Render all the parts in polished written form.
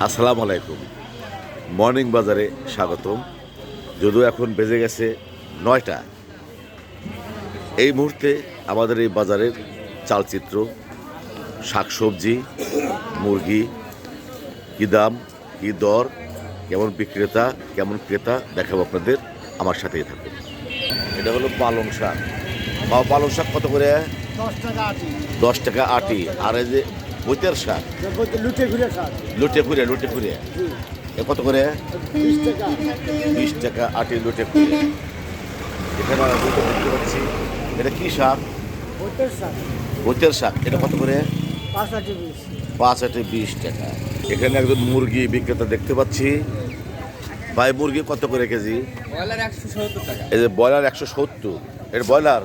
আসসালামু আলাইকুম। মর্নিং বাজারে স্বাগতম। যদিও এখন বেজে গেছে ৯টা। এই মুহূর্তে আমাদের এই বাজারের চালচিত্র, শাকসবজি, মুরগি, কী দাম, কী দর, কেমন বিক্রেতা, কেমন ক্রেতা দেখাবো আপনাদের। আমার সাথেই থাকুন। এটা হলো পালং শাক। পালং শাক কত করে? 10 টাকা আটি। আর এই যে বৈতের শাক, লুটে ঘুরে এ কত করে? 20 টাকা আটি লুটে ঘুরে। এখানে আমরা দেখতে পাচ্ছি এটা কি শাক? বৈতের শাক। এটা কত করে? 5 আটি 20 টাকা। এখানে একজন মুরগি বিক্রেতা দেখতে পাচ্ছি। ভাই, মুরগি কত করে কেজি? এই যে ব্রয়লার 170। এটা ব্রয়লার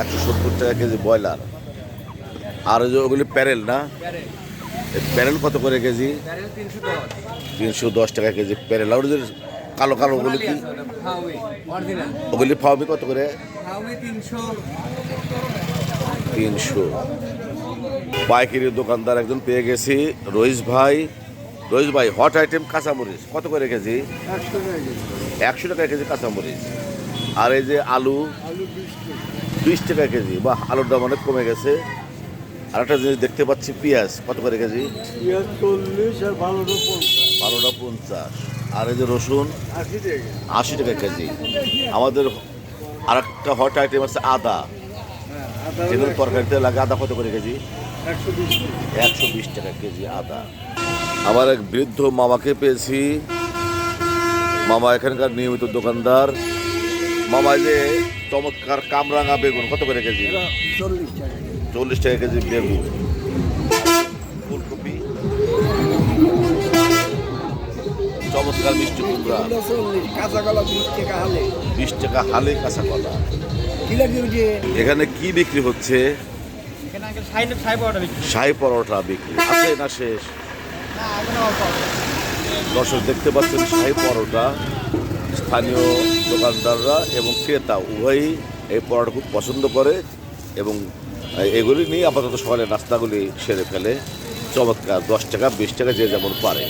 170 টাকা কেজি ব্রয়লার। আর ওই যে ওগুলি প্যারেল না? প্যারেল কত করে কেজি? 310 টাকা কেজি প্যারেল। আর যে কালো কালো ওগুলি কি? ওগুলি ফাউমি কত করে? 300। পাইকারি দোকানদার একজন পেয়ে গেছি, রইস ভাই। রইস ভাই, হট আইটেম কাঁচামরিচ কত করে কেজি? 100 টাকা কেজি কাঁচামরিচ। আর এই যে আলু 20 টাকা কেজি। বা আলুর দাম অনেক কমে গেছে। আর একটা জিনিস দেখতে পাচ্ছি, পেঁয়াজ কত করে কেজি? 40 আর ভালোটা 50। আর এই যে রসুন 80 টাকা কেজি। আমাদের আর একটা হট আইটেম আছে আদা, যেগুলো তরকারিতে লাগে। আদা কত করে কেজি? 120 টাকা কেজি আদা। আবার এক বৃদ্ধ মামাকে পেয়েছি। মামা এখানকার নিয়মিত দোকানদার। মামা যে চমৎকার কামরাঙা বেগুন কত করে কেজি? 40 টাকা কেজি বেগুন। ফুলকপি, চমৎকার মিষ্টি কুমড়া 20 টাকা হালে কাঁচা কলা। এখানে কি বিক্রি হচ্ছে? শাহী পরোটা বিক্রি আছে না শেষ? দর্শক দেখতে পাচ্ছেন শাহী পরোটা। স্থানীয় দোকানদাররা এবং ক্রেতা উভয়ই এই পরোটা খুব পছন্দ করে এবং এগুলি নিয়ে আপাতত সকালে নাস্তাগুলি সেরে ফেলে। চমৎকার, 10 টাকা 20 টাকা যে যেমন পারে।